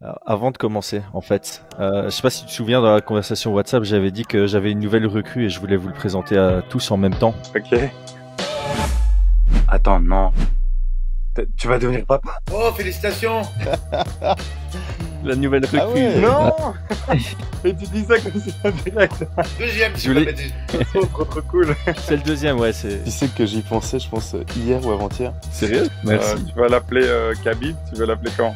Alors, avant de commencer, en fait, je sais pas si tu te souviens dans la conversation WhatsApp, j'avais dit que j'avais une nouvelle recrue et je voulais vous le présenter à tous en même temps. Ok. Attends, non. Tu vas devenir papa? Oh, félicitations! La nouvelle recrue. Ah ouais. Non! Et tu dis ça comme si c'était direct. Deuxième, Je tu vas voulais- mettre des- Trop cool. C'est le deuxième, ouais. C'est Tu sais que j'y pensais, je pense, hier ou avant-hier. sérieux. Merci. Tu vas l'appeler Khabib, tu vas l'appeler quand?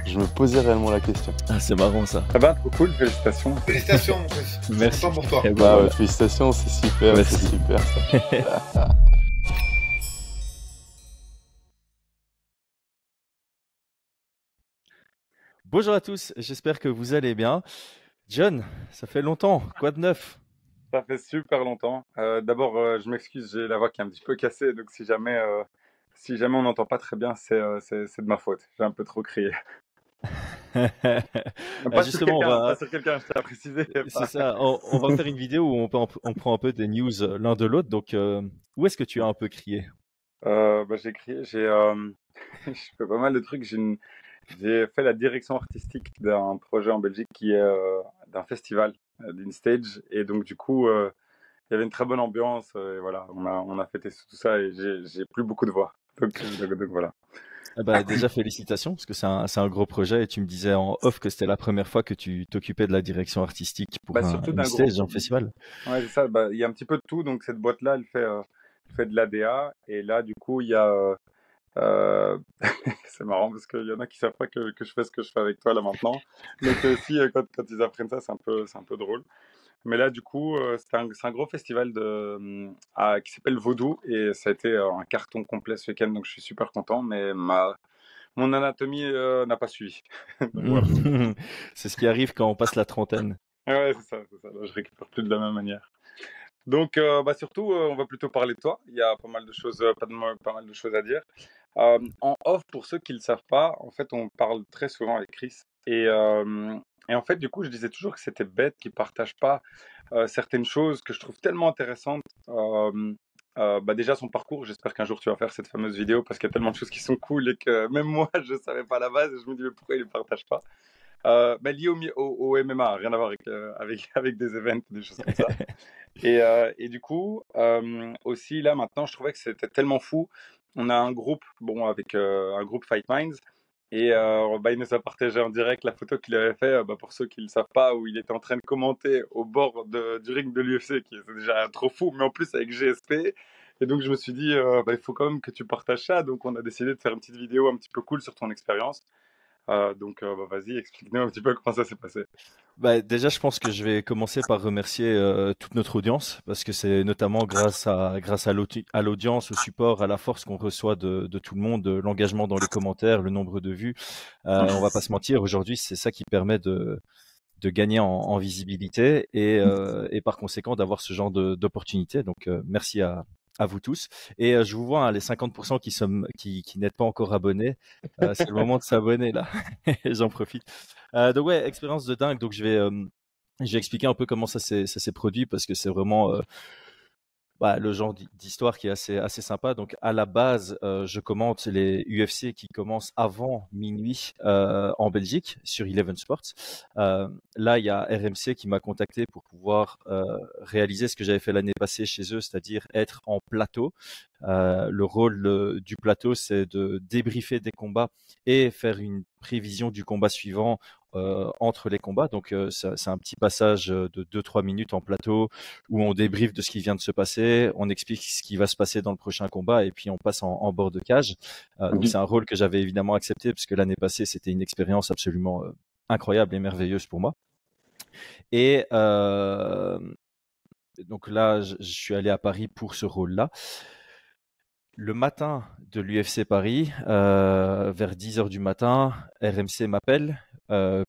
Je me posais réellement la question. Ah, c'est marrant ça. Ah bah, trop cool, félicitations. Félicitations, mon fils. Je suis Merci. content pour toi. Eh ben, Bah voilà. ouais, félicitations, c'est super, Merci. c'est super ça. Bonjour à tous, j'espère que vous allez bien. John, ça fait longtemps. Quoi de neuf? Ça fait super longtemps. D'abord, je m'excuse, j'ai la voix qui est un petit peu cassée, donc si jamais on n'entend pas très bien, c'est de ma faute. J'ai un peu trop crié. Pas sur Justement, pas sur quelqu'un, je tiens à préciser. c'est ça. On va faire une vidéo où on prend un peu des news l'un de l'autre. Donc, où est-ce que tu as un peu crié? J'ai crié, je fais pas mal de trucs. J'ai fait la direction artistique d'un projet en Belgique qui est d'un festival, d'une stage. Et donc, du coup, il y avait une très bonne ambiance. Et voilà, on a fêté tout ça et j'ai plus beaucoup de voix. Donc voilà. Ah bah, déjà, félicitations, parce que c'est un gros projet et tu me disais en off que c'était la première fois que tu t'occupais de la direction artistique pour Surtout une d'un stage gros. dans le festival. Ouais, c'est ça. Il y a un petit peu de tout. Donc, cette boîte-là, elle fait de l'ADA. Et là, du coup, il y a. C'est marrant parce qu'il y en a qui savent pas que je fais ce que je fais avec toi là maintenant. Donc, si, quand ils apprennent ça, c'est un peu drôle. Mais là, du coup, c'est un gros festival qui s'appelle Vaudou et ça a été un carton complet ce week-end, donc je suis super content, mais mon anatomie n'a pas suivi. Donc voilà. C'est ce qui arrive quand on passe la trentaine. Ouais, c'est ça, c'est ça. Là, je récupère plus de la même manière. Donc, surtout, on va plutôt parler de toi. Il y a pas mal de choses, pas mal de choses à dire. En off, pour ceux qui ne le savent pas, en fait, on parle très souvent avec Chris. Et en fait, du coup, je disais toujours que c'était bête qu'ils ne partagent pas certaines choses que je trouve tellement intéressantes. Déjà, son parcours, j'espère qu'un jour tu vas faire cette fameuse vidéo parce qu'il y a tellement de choses qui sont cool et que même moi, je ne savais pas à la base. Et je me dis, mais pourquoi ils ne le partagent pas? Lié au MMA, rien à voir avec des events, des choses comme ça. Et du coup, aussi là maintenant, je trouvais que c'était tellement fou. On a un groupe, avec un groupe Fight Minds, et il nous a partagé en direct la photo qu'il avait fait, pour ceux qui ne le savent pas, où il était en train de commenter au bord du ring de l'UFC, qui est déjà trop fou, mais en plus avec GSP. Et donc je me suis dit, il faut quand même que tu partages ça. Donc on a décidé de faire une petite vidéo un petit peu cool sur ton expérience. Vas-y, explique-nous un petit peu comment ça s'est passé. Bah, déjà, je pense que je vais commencer par remercier toute notre audience parce que c'est notamment grâce à l'audience, au support, à la force qu'on reçoit de tout le monde, de l'engagement dans les commentaires, le nombre de vues. On va pas se mentir, aujourd'hui, c'est ça qui permet de gagner en visibilité et par conséquent d'avoir ce genre d'opportunité. Donc, merci à vous tous. Et je vous vois, hein, les 50% qui n'êtes pas encore abonnés, c'est le moment de s'abonner là. J'en profite. Donc ouais, expérience de dingue. Donc je vais expliquer un peu comment ça s'est produit parce que c'est vraiment le genre d'histoire qui est assez sympa. Donc à la base, je commente les UFC qui commencent avant minuit en Belgique sur Eleven Sports. Là, il y a RMC qui m'a contacté pour pouvoir réaliser ce que j'avais fait l'année passée chez eux, c'est-à-dire être en plateau. Le rôle du plateau, c'est de débriefer des combats et faire une prévision du combat suivant entre les combats. Donc, c'est un petit passage de 2-3 minutes en plateau où on débriefe de ce qui vient de se passer, on explique ce qui va se passer dans le prochain combat et puis on passe en bord de cage. Donc, c'est un rôle que j'avais évidemment accepté parce que l'année passée, c'était une expérience absolument incroyable et merveilleuse pour moi. Et donc là, je suis allé à Paris pour ce rôle-là. Le matin de l'UFC Paris, vers 10h du matin, RMC m'appelle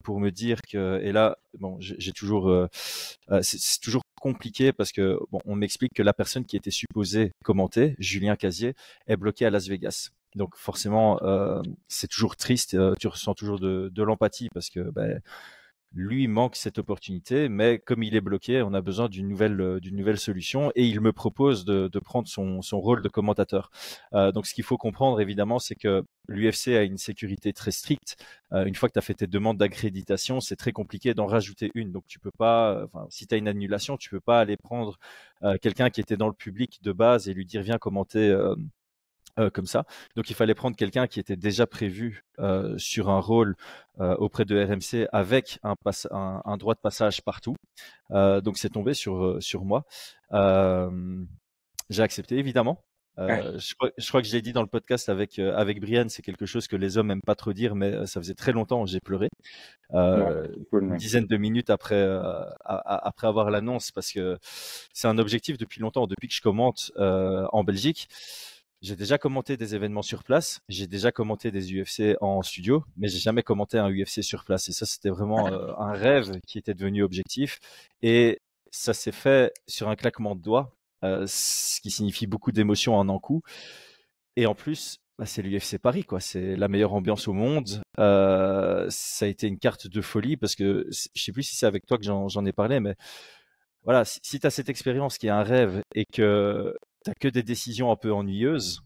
pour me dire que, et là, j'ai toujours, c'est toujours compliqué parce que on m'explique que la personne qui était supposée commenter, Julien Casier, est bloqué à Las Vegas. Donc forcément, c'est toujours triste. Tu ressens toujours de l'empathie parce que lui il manque cette opportunité, mais comme il est bloqué, on a besoin d'une nouvelle solution et il me propose de prendre son rôle de commentateur. Donc ce qu'il faut comprendre évidemment, c'est que l'UFC a une sécurité très stricte. Une fois que tu as fait tes demandes d'accréditation, c'est très compliqué d'en rajouter une. Donc tu peux pas, si tu as une annulation, tu peux pas aller prendre quelqu'un qui était dans le public de base et lui dire viens commenter comme ça. Donc il fallait prendre quelqu'un qui était déjà prévu sur un rôle auprès de RMC avec un droit de passage partout. Donc c'est tombé sur moi. J'ai accepté évidemment. Je crois que je l'ai dit dans le podcast avec Brian, c'est quelque chose que les hommes aiment pas trop dire, mais ça faisait très longtemps que j'ai pleuré. Une dizaine de minutes après avoir l'annonce, parce que c'est un objectif depuis longtemps, depuis que je commente en Belgique. J'ai déjà commenté des événements sur place, j'ai déjà commenté des UFC en studio, mais j'ai jamais commenté un UFC sur place. Et ça, c'était vraiment un rêve qui était devenu objectif. Et ça s'est fait sur un claquement de doigts, ce qui signifie beaucoup d'émotions en un coup. Et en plus, c'est l'UFC Paris, quoi. C'est la meilleure ambiance au monde. Ça a été une carte de folie parce que je sais plus si c'est avec toi que j'en ai parlé, mais voilà, si tu as cette expérience qui est un rêve et que tu que des décisions un peu ennuyeuses,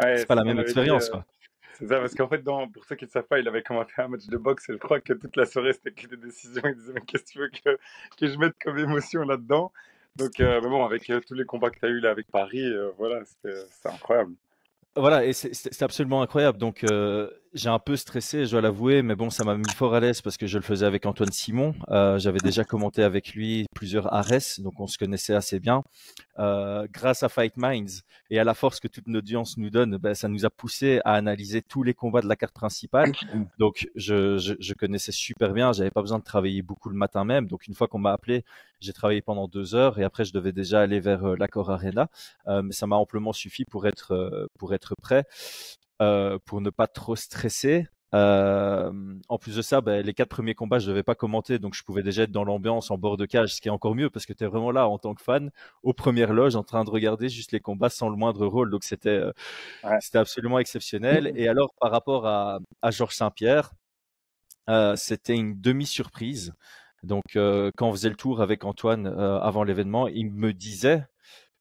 Ouais, c'est pas c'est la ce qu'on même avait dit. expérience, quoi. C'est ça, parce qu'en fait, pour ceux qui ne savent pas, il avait commenté un match de boxe et je crois que toute la soirée, c'était que des décisions. Il disait, mais qu'est-ce que tu veux que je mette comme émotion là-dedans? Donc, mais bon, avec tous les combats que tu as eu là avec Paris, voilà, c'était incroyable. Voilà, et c'est absolument incroyable. Donc, j'ai un peu stressé, je dois l'avouer, mais bon, ça m'a mis fort à l'aise parce que je le faisais avec Antoine Simon. J'avais déjà commenté avec lui plusieurs Ares, donc on se connaissait assez bien. Grâce à Fight Minds et à la force que toute notre audience nous donne, ben, ça nous a poussé à analyser tous les combats de la carte principale. Donc, je connaissais super bien. J'avais pas besoin de travailler beaucoup le matin même. Donc, une fois qu'on m'a appelé, j'ai travaillé pendant 2 heures et après, je devais déjà aller vers l'Accor Arena. Mais ça m'a amplement suffi pour être prêt, pour ne pas trop stresser. En plus de ça, les 4 premiers combats, je devais pas commenter, donc je pouvais déjà être dans l'ambiance en bord de cage, ce qui est encore mieux parce que tu es vraiment là en tant que fan, aux premières loges, en train de regarder juste les combats sans le moindre rôle. Donc Ouais. c'était absolument exceptionnel. Et alors, par rapport à Georges Saint-Pierre, c'était une demi-surprise. Donc, quand on faisait le tour avec Antoine avant l'événement, il me disait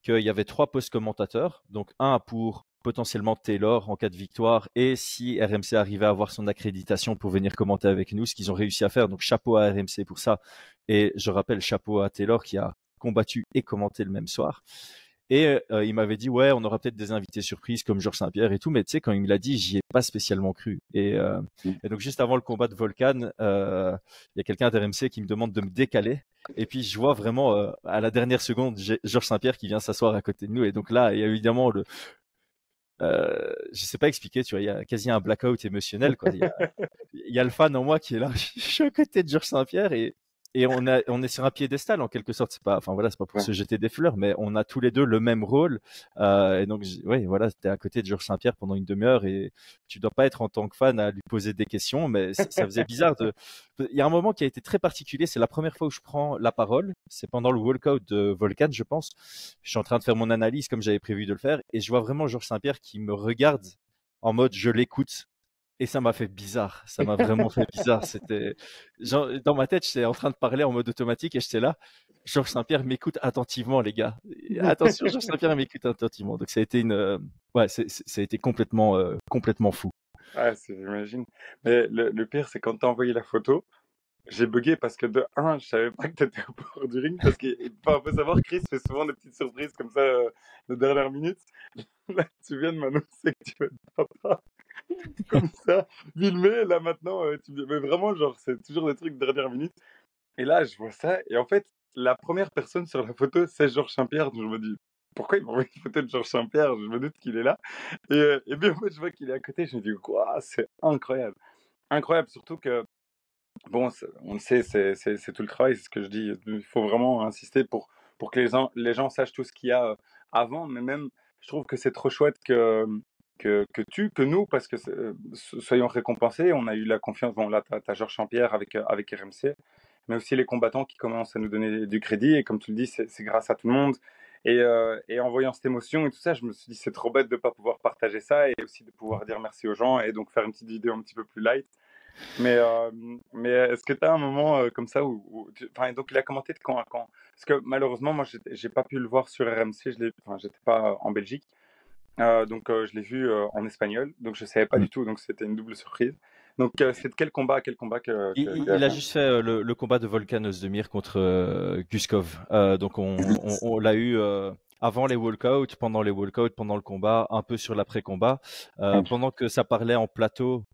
qu'il y avait 3 postes commentateurs, donc un pour potentiellement Taylor en cas de victoire et si RMC arrivait à avoir son accréditation pour venir commenter avec nous, ce qu'ils ont réussi à faire. Donc chapeau à RMC pour ça. Et je rappelle, chapeau à Taylor qui a combattu et commenté le même soir. Et il m'avait dit, ouais, on aura peut-être des invités surprises comme Georges Saint-Pierre et tout, mais tu sais, quand il me l'a dit, j'y ai pas spécialement cru. Et donc, juste avant le combat de Volkan, il y a quelqu'un d'RMC qui me demande de me décaler. Et puis, je vois vraiment, à la dernière seconde, Georges Saint-Pierre qui vient s'asseoir à côté de nous. Et donc là, il y a évidemment je sais pas expliquer, tu vois, il y a quasi un blackout émotionnel, quoi. Il y a le fan en moi qui est là, je suis à côté de Georges Saint-Pierre et on est sur un piédestal en quelque sorte. C'est pas, enfin voilà, c'est pas pour se jeter des fleurs, mais on a tous les deux le même rôle. Et donc, ouais, voilà, t'es à côté de Georges Saint-Pierre pendant une demi-heure et tu dois pas être en tant que fan à lui poser des questions, mais ça faisait bizarre il y a un moment qui a été très particulier. C'est la première fois où je prends la parole. C'est pendant le walkout de Volkan, je pense. Je suis en train de faire mon analyse comme j'avais prévu de le faire et je vois vraiment Georges Saint-Pierre qui me regarde en mode je l'écoute. Et ça m'a fait bizarre. Ça m'a vraiment fait bizarre. C'était, genre, dans ma tête, j'étais en train de parler en mode automatique et j'étais là. Georges Saint-Pierre m'écoute attentivement, les gars. Et attention, Georges Saint-Pierre m'écoute attentivement. Donc ça a été ouais, ça a été complètement fou. Ouais, j'imagine. Mais le pire, c'est quand t'as envoyé la photo, j'ai bugué parce que de un, je savais pas que t'étais au bord du ring parce qu'il faut savoir, Chris fait souvent des petites surprises comme ça de dernière minute. Là, tu viens de m'annoncer que tu veux être papa. Comme ça, filmé, là maintenant, mais vraiment, genre, c'est toujours des trucs de dernière minute. Et là, je vois ça, et en fait, la première personne sur la photo, c'est Georges Saint-Pierre. Donc je me dis, pourquoi il m'a envoyé une photo de Georges Saint-Pierre? Je me doute qu'il est là. Et bien, en fait, je vois qu'il est à côté, je me dis, quoi, c'est incroyable. Incroyable, surtout que, bon, on le sait, c'est tout le travail, c'est ce que je dis. Il faut vraiment insister pour que les gens sachent tout ce qu'il y a avant, mais même, je trouve que c'est trop chouette que nous, parce que soyons récompensés, on a eu la confiance. Bon, là, t'as Georges Saint-Pierre avec RMC, mais aussi les combattants qui commencent à nous donner du crédit. Et comme tu le dis, c'est grâce à tout le monde. Et en voyant cette émotion et tout ça, je me suis dit, c'est trop bête de ne pas pouvoir partager ça et aussi de pouvoir dire merci aux gens et donc faire une petite vidéo un petit peu plus light. Mais est-ce que tu as un moment comme ça enfin, donc il a commenté de quand à quand? Parce que malheureusement, moi, j'ai pas pu le voir sur RMC, enfin, j'étais pas en Belgique. Donc je l'ai vu en espagnol, donc je savais pas Mm. du tout, donc c'était une double surprise. Donc c'est de quel combat à quel combat qu'il a Il a fait? juste fait le combat de Volkan Ozdemir contre Guskov. Donc on l'a eu avant les walkouts, pendant les walkouts, pendant le combat, un peu sur l'après-combat. Pendant que ça parlait en plateau,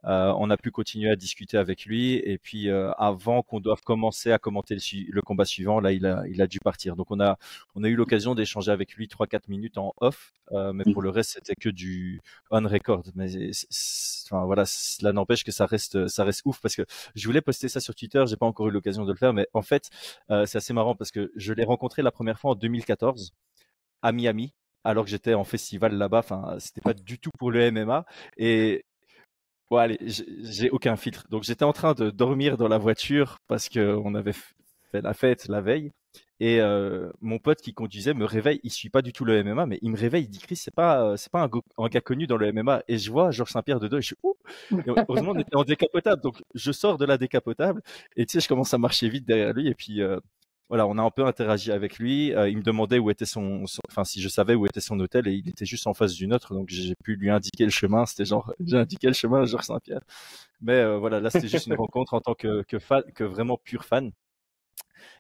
on a pu continuer à discuter avec lui. Et puis avant qu'on doive commencer à commenter le combat suivant, là il a dû partir. Donc on a eu l'occasion d'échanger avec lui 3-4 minutes en off, mais pour le reste c'était que du on record. Mais enfin voilà, cela n'empêche que ça reste ouf parce que je voulais poster ça sur Twitter, j'ai pas encore eu l'occasion de le faire, mais en fait c'est assez marrant parce que je l'ai rencontré la première fois en 2014 à Miami, alors que j'étais en festival là-bas. Enfin, c'était pas du tout pour le MMA. Et bon, allez, j'ai aucun filtre. Donc, j'étais en train de dormir dans la voiture parce qu'on avait fait la fête la veille. Et mon pote qui conduisait me réveille. Il suit pas du tout le MMA, mais il me réveille. Il dit Chris, c'est pas un gars connu dans le MMA. Et je vois Georges Saint-Pierre de dos. Et je suis ouh. Et heureusement, on était en décapotable. Donc, je sors de la décapotable et tu sais, je commence à marcher vite derrière lui. Et puis voilà, on a un peu interagi avec lui. Il me demandait où était enfin, si je savais où était son hôtel, et il était juste en face d'une autre, donc j'ai pu lui indiquer le chemin. C'était genre, j'ai indiqué le chemin à Georges Saint-Pierre. Mais voilà, là, c'était juste une rencontre en tant que fan, que vraiment pur fan.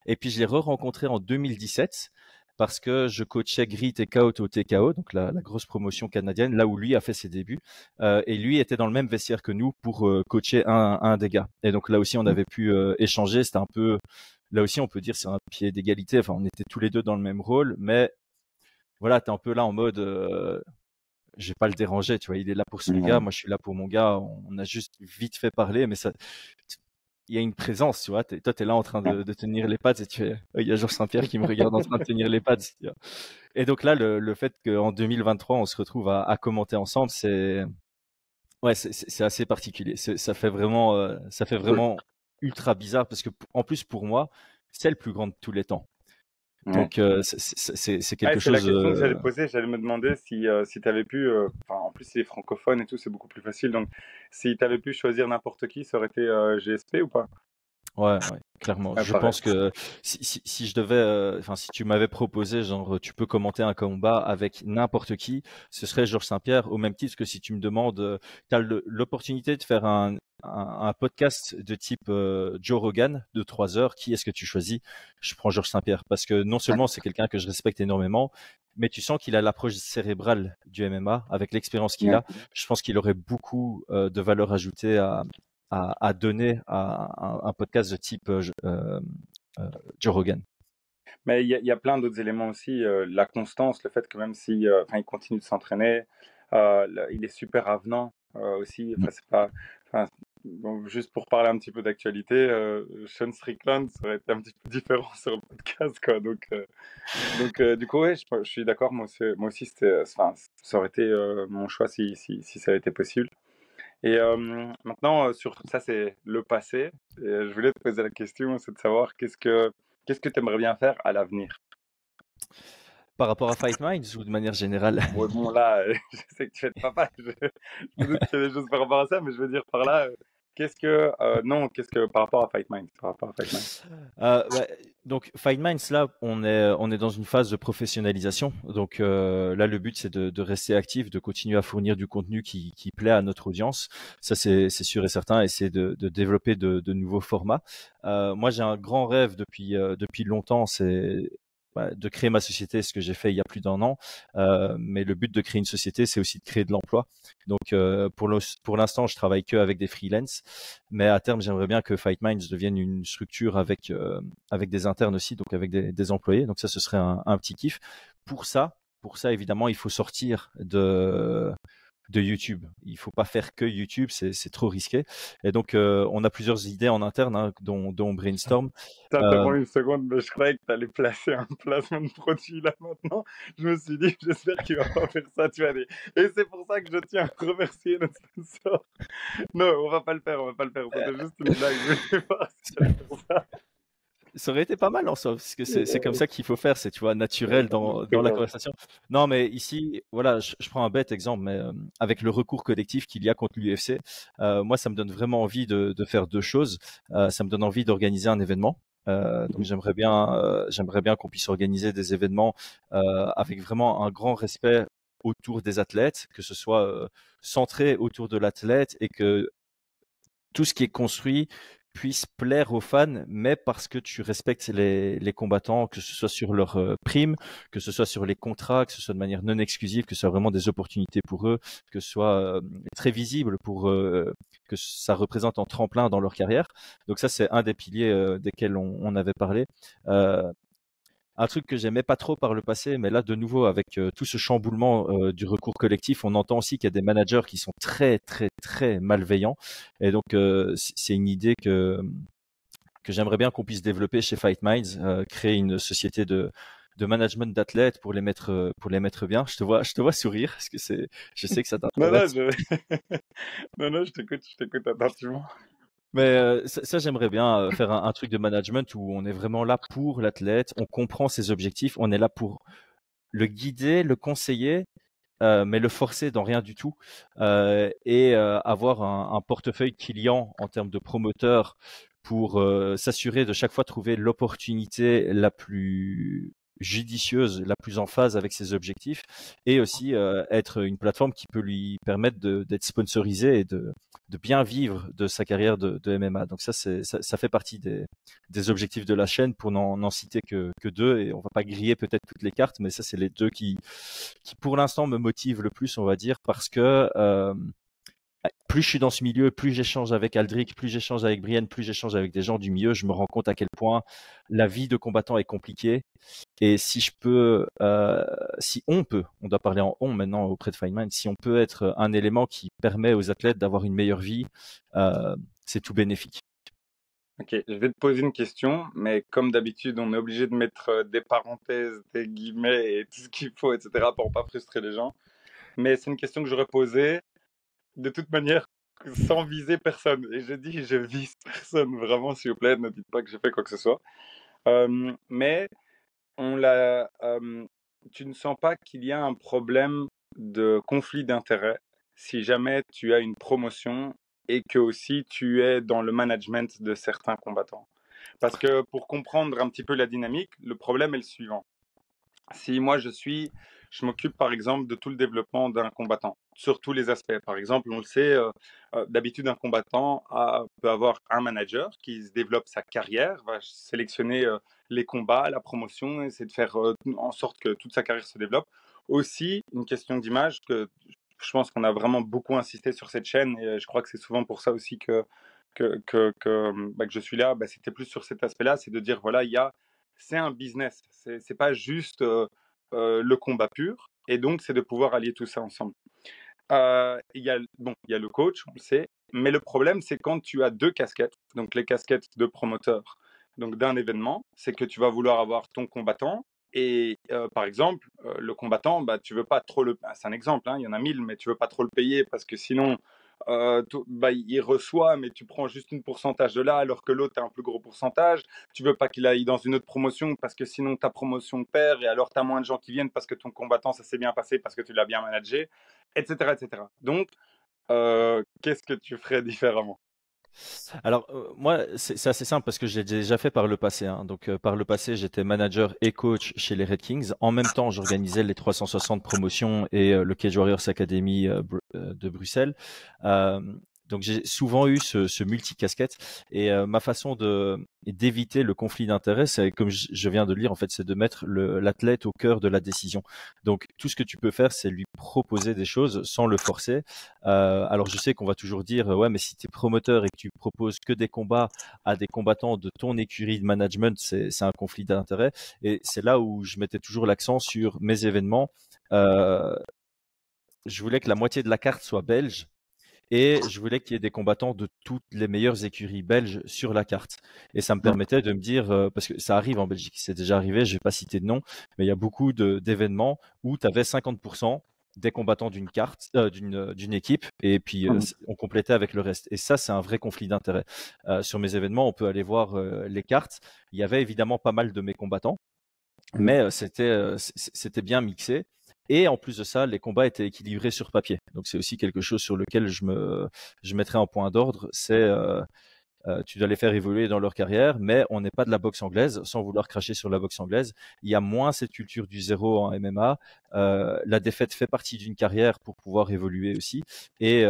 Et puis, je l'ai re-rencontré en 2017 parce que je coachais Grit et Kaut au TKO, donc la grosse promotion canadienne, là où lui a fait ses débuts. Et lui était dans le même vestiaire que nous pour coacher un des gars. Et donc là aussi, on avait pu échanger. C'était un peu, là aussi, on peut dire c'est un pied d'égalité. Enfin, on était tous les deux dans le même rôle, mais voilà, t'es un peu là en mode, je vais pas le déranger, tu vois. Il est là pour son gars, moi je suis là pour mon gars. On a juste vite fait parler, mais ça, il y a une présence, tu vois. Toi, t'es là en train de tenir les pads et tu fais, il y a Georges Saint-Pierre qui me regarde en train de tenir les pads. Tu vois. Et donc là, le fait qu'en 2023, on se retrouve à commenter ensemble, ouais, c'est assez particulier. Ça fait vraiment ultra bizarre parce que en plus pour moi, c'est le plus grand de tous les temps. Donc c'est quelque c'est la chose. question que j'allais poser. J'allais me demander si tu avais pu, enfin en plus c'est francophone et tout, c'est beaucoup plus facile. Donc si tu avais pu choisir n'importe qui, ça aurait été GSP ou pas? Ouais, clairement. Ouais, Je pareil. pense que si je devais, enfin, si tu m'avais proposé, genre, tu peux commenter un combat avec n'importe qui, ce serait Georges Saint-Pierre, au même titre que si tu me demandes, tu as l'opportunité de faire un podcast de type Joe Rogan de 3 heures, qui est-ce que tu choisis? Je prends Georges Saint-Pierre parce que non seulement c'est quelqu'un que je respecte énormément, mais tu sens qu'il a l'approche cérébrale du MMA avec l'expérience qu'il a. Je pense qu'il aurait beaucoup de valeur ajoutée à donner à un podcast de type Joe Rogan. Mais il y a plein d'autres éléments aussi, la constance, le fait que même si, enfin, il continue de s'entraîner, il est super avenant aussi. Enfin, c'est pas, enfin, bon, juste pour parler un petit peu d'actualité, Sean Strickland, ça aurait été un petit peu différent sur le podcast, quoi. Donc du coup, ouais, je suis d'accord. Moi aussi, c'était, enfin, ça aurait été mon choix si ça avait été possible. Et maintenant, sur ça, c'est le passé. Et je voulais te poser la question, c'est de savoir qu'est-ce que tu aimerais bien faire à l'avenir? Par rapport à Fight Minds ou de manière générale? Ouais, bon, là, je sais que tu fais de papa. Je me doute qu'il y a des choses par rapport à ça, mais je veux dire par là, non, qu'est-ce que par rapport à Fight Minds, par rapport à Fight Minds? Donc Fight Minds, là, on est dans une phase de professionnalisation. Donc là, le but, c'est de rester actif, de continuer à fournir du contenu qui plaît à notre audience. Ça, c'est sûr et certain, et c'est de développer de nouveaux formats. Moi, j'ai un grand rêve depuis longtemps, c'est de créer ma société, ce que j'ai fait il y a plus d'1 an. Mais le but de créer une société, c'est aussi de créer de l'emploi. Donc pour l'instant, je travaille que avec des freelances, mais à terme, j'aimerais bien que Fight Minds devienne une structure avec des internes aussi, donc avec des employés. Donc ça, ce serait un petit kiff. Pour ça, évidemment, il faut sortir de YouTube. Il faut pas faire que YouTube, c'est trop risqué. Et donc, on a plusieurs idées en interne, dont on brainstorm. Attends une seconde, mais je croyais que tu allais placer un placement de produit là maintenant. Je me suis dit, j'espère qu'il va pas faire ça, tu vas dire. Et c'est pour ça que je tiens à remercier notre sponsor. Non, on va pas le faire. C'était juste une blague. Je vais voir si tu vas faire ça. Ça aurait été pas mal en soi, parce que c'est comme ça qu'il faut faire, c'est, tu vois, naturel C'est dans la vrai. conversation. Non, mais ici, voilà, je prends un bête exemple, mais avec le recours collectif qu'il y a contre l'UFC, moi, ça me donne vraiment envie de faire deux choses. Ça me donne envie d'organiser un événement. Donc j'aimerais bien qu'on puisse organiser des événements avec vraiment un grand respect autour des athlètes, que ce soit centré autour de l'athlète et que tout ce qui est construit puisse plaire aux fans, mais parce que tu respectes les combattants, que ce soit sur leurs primes, que ce soit sur les contrats, que ce soit de manière non exclusive, que ce soit vraiment des opportunités pour eux, que ce soit très visible pour que ça représente un tremplin dans leur carrière. Donc ça, c'est un des piliers desquels on avait parlé. Euh, un truc que j'aimais pas trop par le passé, mais là de nouveau avec tout ce chamboulement du recours collectif, on entend aussi qu'il y a des managers qui sont très très très malveillants. Et donc c'est une idée que j'aimerais bien qu'on puisse développer chez Fight Minds, créer une société de management d'athlètes pour les mettre bien. Je te vois sourire parce que je sais que ça Non, non, t'intéresse. non, non, je t'écoute attentivement. Mais ça, j'aimerais bien faire un truc de management où on est vraiment là pour l'athlète, on comprend ses objectifs, on est là pour le guider, le conseiller, mais le forcer dans rien du tout, et avoir un portefeuille client en termes de promoteur pour s'assurer de chaque fois trouver l'opportunité la plus judicieuse, la plus en phase avec ses objectifs, et aussi être une plateforme qui peut lui permettre d'être sponsorisé et de bien vivre de sa carrière de MMA. Donc ça fait partie des objectifs de la chaîne, pour n'en citer que deux, et on va pas griller peut-être toutes les cartes, mais ça c'est les deux qui pour l'instant me motivent le plus, on va dire, parce que plus je suis dans ce milieu, plus j'échange avec Aldric, plus j'échange avec Brienne, plus j'échange avec des gens du milieu, je me rends compte à quel point la vie de combattant est compliquée. Et si je peux, si on peut, on doit parler en on maintenant auprès de Feynman, si on peut être un élément qui permet aux athlètes d'avoir une meilleure vie, c'est tout bénéfique. Ok, je vais te poser une question, mais comme d'habitude, on est obligé de mettre des parenthèses, des guillemets et tout ce qu'il faut, etc., pour pas frustrer les gens. Mais c'est une question que j'aurais posée de toute manière sans viser personne. Et je dis, je vise personne, vraiment, s'il vous plaît, ne dites pas que j'ai fait quoi que ce soit. Mais on l'a, tu ne sens pas qu'il y a un problème de conflit d'intérêts si jamais tu as une promotion et que aussi tu es dans le management de certains combattants. Parce que pour comprendre un petit peu la dynamique, le problème est le suivant. Si moi je m'occupe par exemple de tout le développement d'un combattant, sur tous les aspects. Par exemple, on le sait, d'habitude un combattant peut avoir un manager qui se développe sa carrière, va sélectionner les combats, la promotion, essayer de faire en sorte que toute sa carrière se développe. Aussi, une question d'image que je pense qu'on a vraiment beaucoup insisté sur cette chaîne, et je crois que c'est souvent pour ça aussi que je suis là. Bah, c'était plus sur cet aspect-là, c'est de dire voilà, c'est un business, c'est pas juste le combat pur, et donc c'est de pouvoir allier tout ça ensemble. Il y a le coach, on le sait, mais le problème c'est quand tu as deux casquettes, donc les casquettes de promoteur, donc d'un événement, c'est que tu vas vouloir avoir ton combattant. Et par exemple, le combattant, bah, tu veux pas trop c'est un exemple, hein, il y en a 1000, mais tu veux pas trop le payer parce que sinon, il reçoit, mais tu prends juste une pourcentage de là, alors que l'autre a un plus gros pourcentage. Tu veux pas qu'il aille dans une autre promotion parce que sinon ta promotion perd et alors tu as moins de gens qui viennent parce que ton combattant, ça s'est bien passé, parce que tu l'as bien managé, etc., etc. Donc, qu'est-ce que tu ferais différemment? Alors, moi, c'est assez simple parce que je l'ai déjà fait par le passé, hein. Donc, par le passé, j'étais manager et coach chez les Red Kings. En même temps, j'organisais les 360 promotions et le Cage Warriors Academy de Bruxelles. Euh, donc, j'ai souvent eu ce multicasquette, et ma façon d'éviter le conflit d'intérêts, c'est, comme je viens de le lire, en fait, c'est de mettre l'athlète au cœur de la décision. Donc, tout ce que tu peux faire, c'est lui proposer des choses sans le forcer. Alors je sais qu'on va toujours dire ouais, mais si tu es promoteur et que tu proposes que des combats à des combattants de ton écurie de management, c'est un conflit d'intérêts. Et c'est là où je mettais toujours l'accent sur mes événements. Euh, je voulais que la moitié de la carte soit belge, et je voulais qu'il y ait des combattants de toutes les meilleures écuries belges sur la carte. Et ça me permettait de me dire, parce que ça arrive en Belgique, c'est déjà arrivé, je vais pas citer de nom, mais il y a beaucoup d'événements où tu avais 50% des combattants d'une carte, d'une équipe, et puis on complétait avec le reste. Et ça, c'est un vrai conflit d'intérêts. Sur mes événements, on peut aller voir les cartes. Il y avait évidemment pas mal de mes combattants, mais c'était bien mixé. Et en plus de ça, les combats étaient équilibrés sur papier. Donc c'est aussi quelque chose sur lequel je mettrais un point d'ordre. C'est tu dois les faire évoluer dans leur carrière, mais on n'est pas de la boxe anglaise, sans vouloir cracher sur la boxe anglaise. Il y a moins cette culture du zéro en MMA. La défaite fait partie d'une carrière pour pouvoir évoluer aussi. Et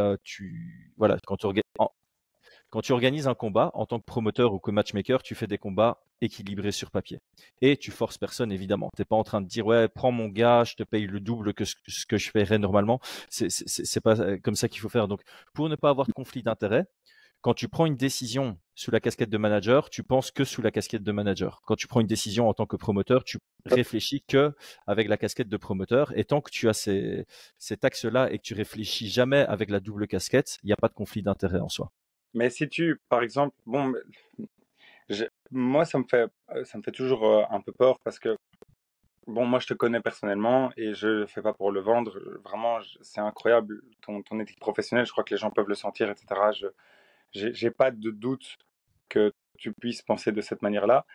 voilà, quand tu organises un combat en tant que promoteur ou que matchmaker, tu fais des combats équilibrés sur papier. Et tu forces personne, évidemment. Tu n'es pas en train de dire, ouais, prends mon gars, je te paye le double que ce que je paierais normalement. C'est pas comme ça qu'il faut faire. Donc, pour ne pas avoir de conflit d'intérêt, quand tu prends une décision sous la casquette de manager, tu penses que sous la casquette de manager. Quand tu prends une décision en tant que promoteur, tu réfléchis que avec la casquette de promoteur. Et tant que tu as cet axe-là et que tu réfléchis jamais avec la double casquette, il n'y a pas de conflit d'intérêt en soi. Mais si tu, par exemple, bon, moi, ça me fait toujours un peu peur parce que, bon, moi, je te connais personnellement et je le fais pas pour le vendre. Vraiment, c'est incroyable ton éthique professionnelle. Je crois que les gens peuvent le sentir, etc. J'ai pas de doute que tu puisses penser de cette manière-là.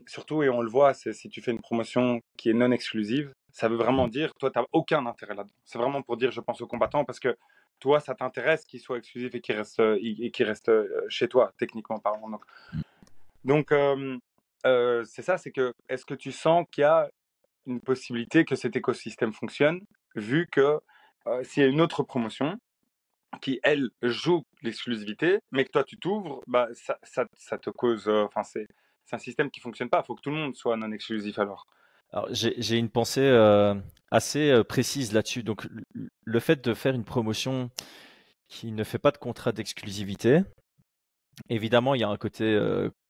Surtout, et on le voit, c'est si tu fais une promotion qui est non exclusive, ça veut vraiment dire, toi, tu n'as aucun intérêt là-dedans. C'est vraiment pour dire, je pense aux combattants, parce que toi, ça t'intéresse qu'il soit exclusif et qu'il reste chez toi, techniquement parlant. Donc c'est ça, c'est que, est-ce que tu sens qu'il y a une possibilité que cet écosystème fonctionne, vu que s'il y a une autre promotion, qui, elle, joue l'exclusivité, mais que toi, tu t'ouvres, bah, ça te cause... Enfin, c'est un système qui fonctionne pas. Il faut que tout le monde soit non exclusif alors. Alors, j'ai une pensée assez précise là-dessus. Donc, le fait de faire une promotion qui ne fait pas de contrat d'exclusivité, évidemment, il y a un côté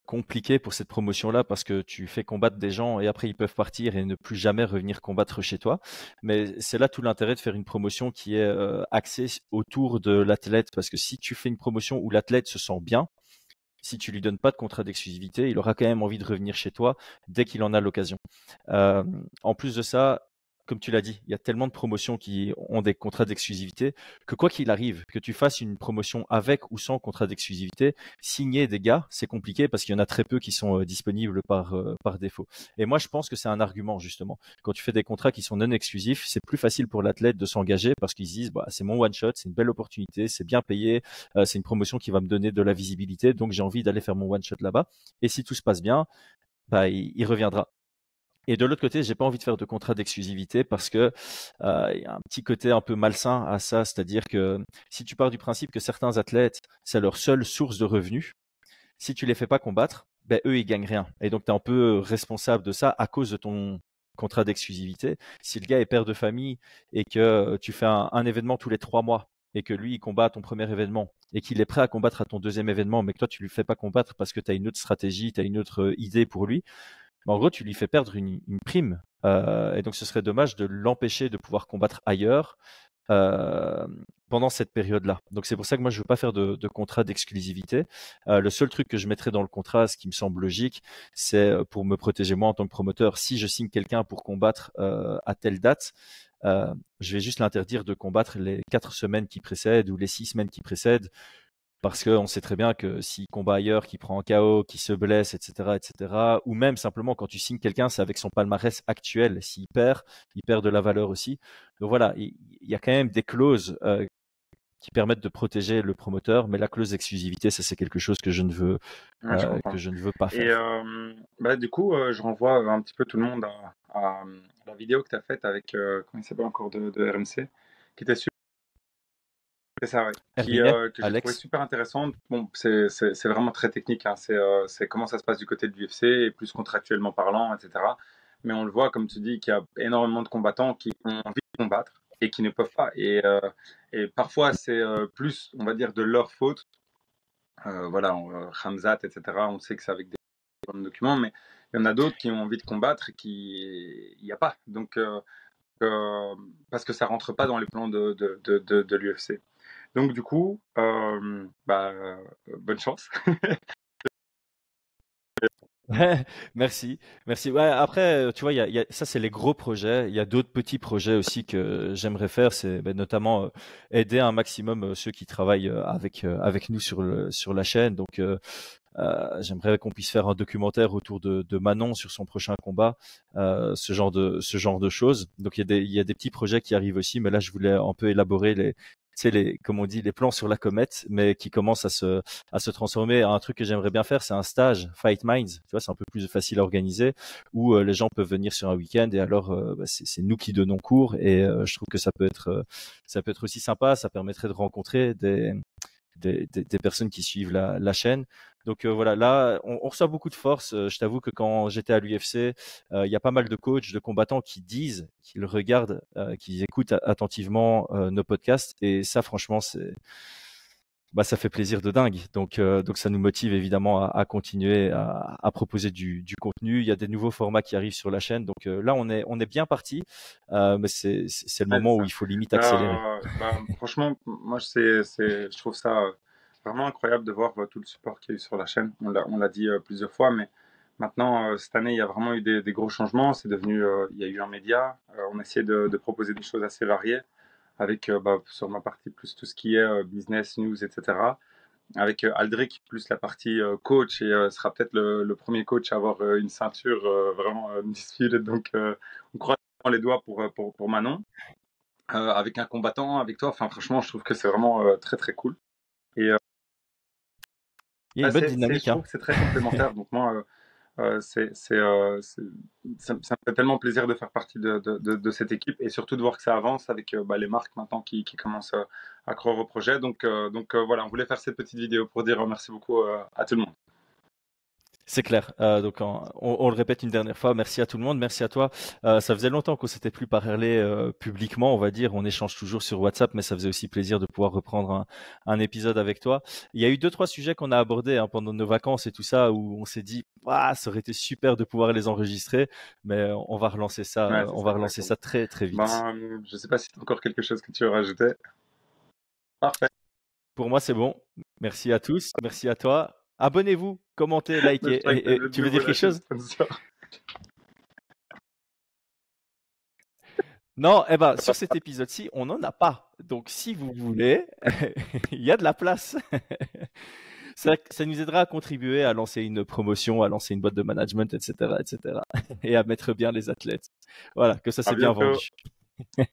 compliqué pour cette promotion-là parce que tu fais combattre des gens et après ils peuvent partir et ne plus jamais revenir combattre chez toi. Mais c'est là tout l'intérêt de faire une promotion qui est axée autour de l'athlète, parce que si tu fais une promotion où l'athlète se sent bien, si tu lui donnes pas de contrat d'exclusivité, il aura quand même envie de revenir chez toi dès qu'il en a l'occasion. En plus de ça, comme tu l'as dit, il y a tellement de promotions qui ont des contrats d'exclusivité que quoi qu'il arrive, que tu fasses une promotion avec ou sans contrat d'exclusivité, signer des gars, c'est compliqué parce qu'il y en a très peu qui sont disponibles par défaut. Et moi, je pense que c'est un argument justement. Quand tu fais des contrats qui sont non exclusifs, c'est plus facile pour l'athlète de s'engager parce qu'ils se disent, bah, c'est mon one shot, c'est une belle opportunité, c'est bien payé, c'est une promotion qui va me donner de la visibilité, donc j'ai envie d'aller faire mon one shot là-bas. Et si tout se passe bien, bah, il reviendra. Et de l'autre côté, j'ai pas envie de faire de contrat d'exclusivité parce que il y a un petit côté un peu malsain à ça, c'est-à-dire que si tu pars du principe que certains athlètes, c'est leur seule source de revenus, si tu les fais pas combattre, ben eux ils gagnent rien. Et donc tu es un peu responsable de ça à cause de ton contrat d'exclusivité. Si le gars est père de famille et que tu fais un événement tous les 3 mois et que lui il combat à ton premier événement et qu'il est prêt à combattre à ton deuxième événement, mais que toi tu lui fais pas combattre parce que tu as une autre stratégie, tu as une autre idée pour lui, en gros, tu lui fais perdre une prime. Et donc, ce serait dommage de l'empêcher de pouvoir combattre ailleurs euh, pendant cette période-là. Donc, c'est pour ça que moi, je ne veux pas faire de contrat d'exclusivité. Le seul truc que je mettrais dans le contrat, ce qui me semble logique, c'est pour me protéger moi en tant que promoteur. Si je signe quelqu'un pour combattre à telle date, je vais juste l'interdire de combattre les 4 semaines qui précèdent ou les 6 semaines qui précèdent. Parce qu'on sait très bien que s'il combat ailleurs, qu'il prend un KO, qu'il se blesse, etc., ou même simplement quand tu signes quelqu'un, c'est avec son palmarès actuel. S'il perd, il perd de la valeur aussi. Donc voilà, il y a quand même des clauses qui permettent de protéger le promoteur, mais la clause d'exclusivité, ça c'est quelque chose que je ne veux pas Et faire. bah, du coup, je renvoie un petit peu tout le monde à la vidéo que tu as faite avec, comment il s'appelle encore de RMC, qui était super. C'est ça, ouais. Herminet, Que j'ai trouvé Alex. super intéressante. Bon, c'est vraiment très technique, hein. C'est comment ça se passe du côté de l'UFC, et plus contractuellement parlant, etc. Mais on le voit, comme tu dis, qu'il y a énormément de combattants qui ont envie de combattre et qui ne peuvent pas. Et parfois, c'est plus, on va dire, de leur faute. Voilà, Khamzat, etc. On sait que c'est avec des documents, mais il y en a d'autres qui ont envie de combattre et qui il n'y a pas. Donc, parce que ça rentre pas dans les plans de l'UFC. Donc du coup, bonne chance. Merci, merci. Ouais, après, tu vois, ça, c'est les gros projets. Il y a d'autres petits projets aussi que j'aimerais faire. C'est notamment aider un maximum ceux qui travaillent avec nous sur la chaîne. Donc, j'aimerais qu'on puisse faire un documentaire autour de Manon sur son prochain combat, ce genre de choses. Donc, il y a des petits projets qui arrivent aussi, mais là, je voulais un peu élaborer comme on dit, les plans sur la comète, mais qui commencent à se transformer. Un truc que j'aimerais bien faire, c'est un stage Fight Minds. Tu vois, c'est un peu plus facile à organiser, où les gens peuvent venir sur un week-end et alors c'est nous qui donnons cours. Et je trouve que ça peut être aussi sympa. Ça permettrait de rencontrer des personnes qui suivent la chaîne. Donc voilà, là, on reçoit beaucoup de force. Je t'avoue que quand j'étais à l'UFC, il y a pas mal de coachs, de combattants qui disent qu'ils regardent, qu'ils écoutent attentivement nos podcasts. Et ça, franchement, ça fait plaisir de dingue. Donc ça nous motive évidemment à continuer à proposer du contenu. Il y a des nouveaux formats qui arrivent sur la chaîne. Donc là, on est bien parti. Mais c'est le Ouais, moment c'est où ça. il faut limite accélérer. Franchement, moi, je trouve ça vraiment incroyable de voir tout le support qu'il y a eu sur la chaîne. On l'a dit plusieurs fois, mais maintenant, cette année, il y a vraiment eu des gros changements. C'est devenu, il y a eu un média. On a essayé de proposer des choses assez variées avec, sur ma partie, plus tout ce qui est business, news, etc. Avec Aldric, plus la partie coach, et sera peut-être le premier coach à avoir une ceinture vraiment disputed. Donc, on croise les doigts pour Manon. Avec un combattant, avec toi. Enfin, franchement, je trouve que c'est vraiment très très cool. Et Il y a une bonne je dynamique, trouve hein. que c'est très complémentaire. Donc moi, ça me fait tellement plaisir de faire partie de cette équipe et surtout de voir que ça avance avec les marques maintenant qui commencent à croire au projet. Donc voilà, on voulait faire cette petite vidéo pour dire merci beaucoup à tout le monde. C'est clair. Donc, on le répète une dernière fois. Merci à tout le monde. Merci à toi. Ça faisait longtemps qu'on s'était plus parlé publiquement, on va dire. On échange toujours sur WhatsApp, mais ça faisait aussi plaisir de pouvoir reprendre un épisode avec toi. Il y a eu 2-3 sujets qu'on a abordés pendant nos vacances et tout ça, où on s'est dit, ça aurait été super de pouvoir les enregistrer, mais on va relancer ça. Ouais, c'est On ça, va relancer exactement. ça très très vite. Je sais pas si tu as encore quelque chose que tu veux rajouter. Parfait. Pour moi, c'est bon. Merci à tous. Merci à toi. Abonnez-vous, commentez, likez. Je crois que tu Et tu veux dire quelque chose? Non, sur cet épisode-ci, on n'en a pas. Donc, si vous voulez, il y a de la place. Ça nous aidera à contribuer à lancer une promotion, à lancer une boîte de management, etc., etc. Et à mettre bien les athlètes. Voilà, que ça À s'est bien bientôt. vendu.